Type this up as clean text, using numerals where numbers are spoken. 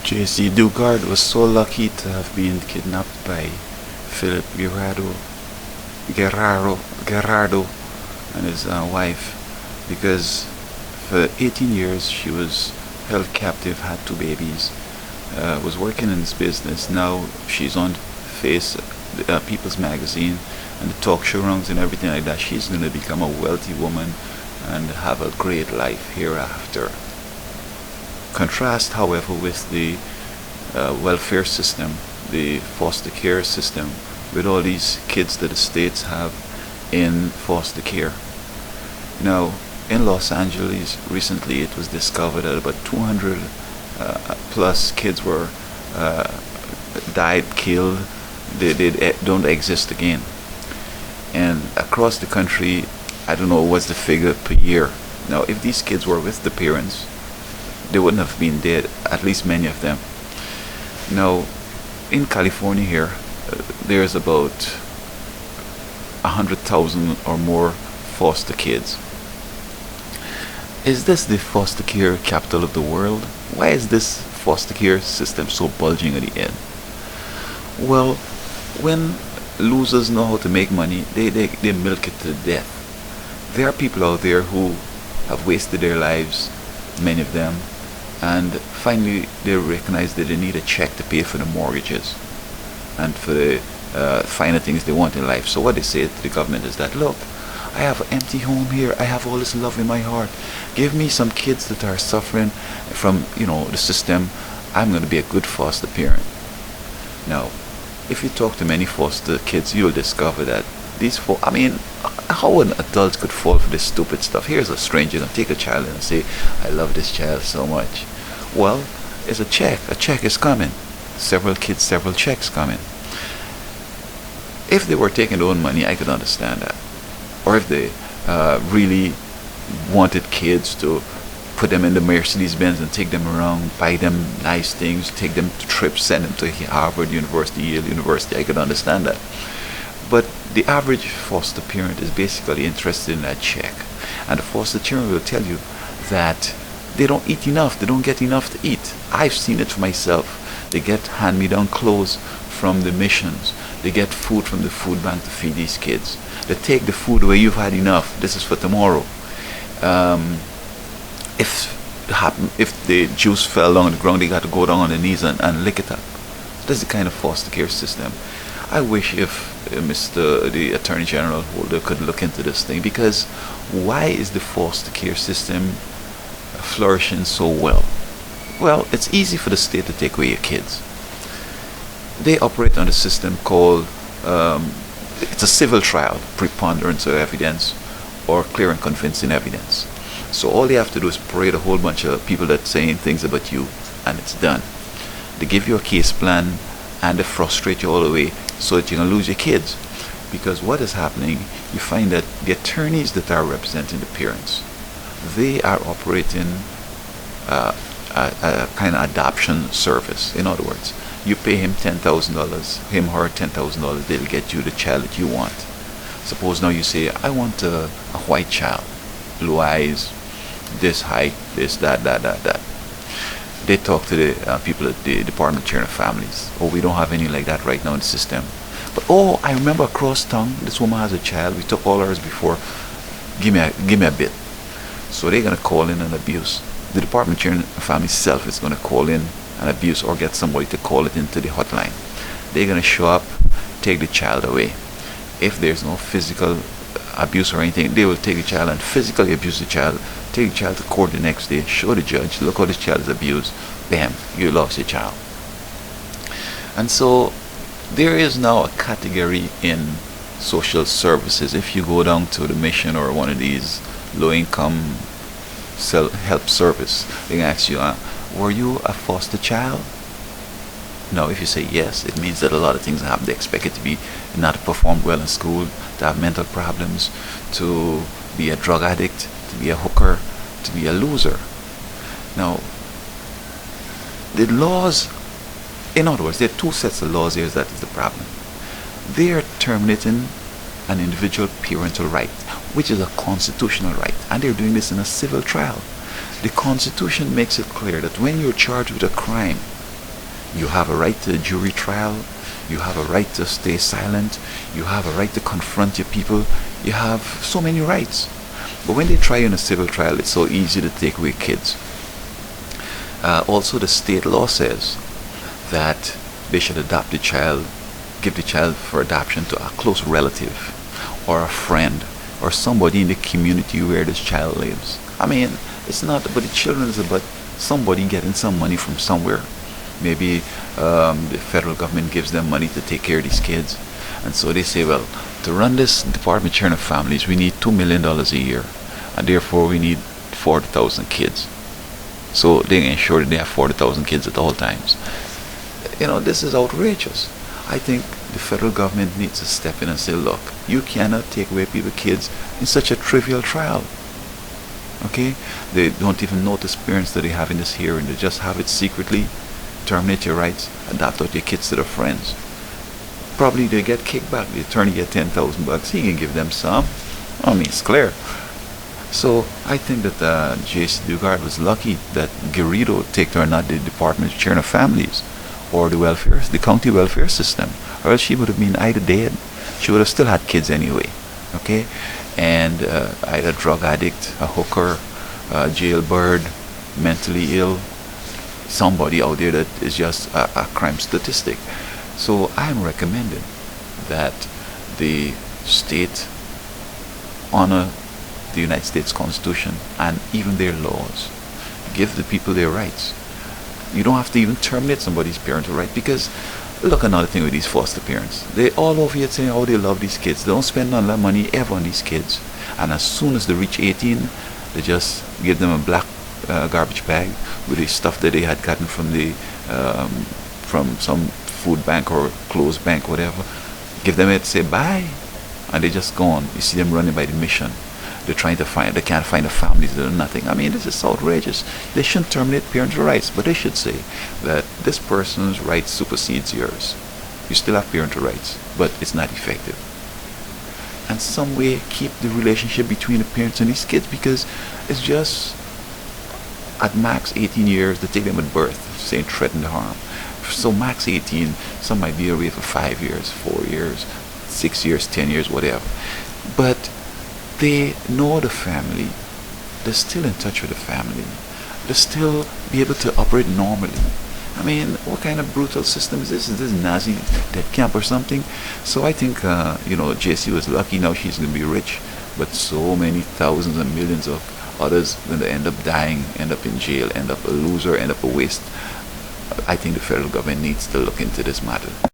Jaycee Dugard was so lucky to have been kidnapped by Philip Gerardo and his wife, because for 18 years she was held captive, had two babies, was working in this business. Now she's on Face, People's Magazine, and the talk show rounds and everything like that. She's going to become a wealthy woman and have a great life hereafter. Contrast, however, with the welfare system, the foster care system, with all these kids that the states have in foster care. Now, in Los Angeles, recently it was discovered that about 200 plus kids were died, killed. They don't exist again. And across the country, I don't know what's the figure per year. Now, if these kids were with the parents, they wouldn't have been dead, at least many of them. Now, in California here, there's about 100,000 or more foster kids. Is this the foster care capital of the world? Why is this foster care system so bulging at the end? Well, when losers know how to make money, they milk it to death. There are people out there who have wasted their lives, many of them, and finally they recognize that they need a check to pay for the mortgages and for the finer things they want in life. So what they say to the government is that, look, I have an empty home here, I have all this love in my heart, give me some kids that are suffering from the system. I'm going to be a good foster parent. Now, if you talk to many foster kids, you'll discover that how an adult could fall for this stupid stuff. Here's a stranger and take a child and say, I love this child so much. Well, it's a check. A check is coming. Several kids, several checks coming. If they were taking their own money, I could understand that. Or if they really wanted kids to put them in the Mercedes Benz and take them around, buy them nice things, take them to trips, send them to Harvard University, Yale University, I could understand that. But the average foster parent is basically interested in that check. And the foster parent will tell you that they don't eat enough, they don't get enough to eat. I've seen it for myself. They get hand-me-down clothes from the missions. They get food from the food bank to feed these kids. They take the food away, you've had enough, this is for tomorrow. If the juice fell down on the ground, they got to go down on their knees and lick it up. That's the kind of foster care system. I wish if the Attorney General Holder could look into this thing, because why is the foster care system flourishing so well? Well, it's easy for the state to take away your kids. They operate on a system called it's a civil trial, preponderance of evidence or clear and convincing evidence. So all they have to do is parade a whole bunch of people that saying things about you, and it's done. They give you a case plan and they frustrate you all the way so that you're going to lose your kids. Because what is happening, you find that the attorneys that are representing the parents, they are operating a kind of adoption service. In other words, you pay him $10,000, him or her $10,000, they'll get you the child that you want. Suppose now you say, I want a white child, blue eyes, this height, this, that. They talk to the people at the Department of Children and Families. Oh, we don't have any like that right now in the system. But oh, I remember across town, this woman has a child. We took all hers before. Give me a bit. So they're gonna call in an abuse. The Department of Children and Families itself is gonna call in an abuse or get somebody to call it into the hotline. They're gonna show up, take the child away. If there's no physical abuse or anything, they will take the child and physically abuse the child, take the child to court the next day, show the judge, look how this child is abused, bam, you lost your child. And so there is now a category in social services. If you go down to the mission or one of these low-income self-help service, they can ask you, were you a foster child? Now, if you say yes, it means that a lot of things happen. They expect it to be not to perform well in school, to have mental problems, to be a drug addict, to be a hooker, to be a loser. Now, the laws, in other words, there are two sets of laws here that is the problem. They are terminating an individual parental right, which is a constitutional right, and they're doing this in a civil trial. The Constitution makes it clear that when you're charged with a crime, You have a right to a jury trial. You have a right to stay silent. You have a right to confront your people. You have so many rights. But when they try you in a civil trial, it's so easy to take away kids. Also, the state law says that they should adopt the child, give the child for adoption to a close relative or a friend or somebody in the community where this child lives. I mean, it's not about the children, it's about somebody getting some money from somewhere. Maybe the federal government gives them money to take care of these kids. And so they say, well, to run this Department of Children and Families, we need $2 million a year. And therefore, we need 40,000 kids. So they ensure that they have 40,000 kids at all times. You know, this is outrageous. I think the federal government needs to step in and say, look, you cannot take away people's kids in such a trivial trial. Okay? They don't even notice parents that they have in this hearing. They just have it secretly, terminate your rights, adopt out your kids to their friends. Probably they get kickback. The attorney get $10,000. He can give them some. I mean, it's clear. So I think that Jaycee Dugard was lucky that Garrido take her, not the Department of Children and Families or the county welfare system, or else she would have been either dead. She would have still had kids anyway. Okay? And either drug addict, a hooker, a jailbird, mentally ill, somebody out there that is just a crime statistic. So I'm recommending that the state honor the United States Constitution and even their laws. Give the people their rights. You don't have to even terminate somebody's parental right, because look, another thing with these foster parents, they all over here saying how they love these kids. They don't spend none of their money ever on these kids, and as soon as they reach 18, they just give them a black garbage bag with the stuff that they had gotten from the from some food bank or clothes bank, whatever. Give them it, say bye, and they just gone. You see them running by the mission. They're trying to find, they can't find a family, they do nothing. I mean, this is outrageous. They shouldn't terminate parental rights, but they should say that this person's rights supersedes yours. You still have parental rights, but it's not effective. And some way keep the relationship between the parents and these kids, because it's just at max 18 years they take them at birth, saying threaten to harm. So max 18, some might be away for 5 years, 4 years, 6 years, 10 years, whatever. But they know the family. They're still in touch with the family. They're still be able to operate normally. I mean, what kind of brutal system is this? Is this Nazi death camp or something? So I think, Jaycee was lucky. Now she's going to be rich. But so many thousands and millions of others going to end up dying, end up in jail, end up a loser, end up a waste. I think the federal government needs to look into this matter.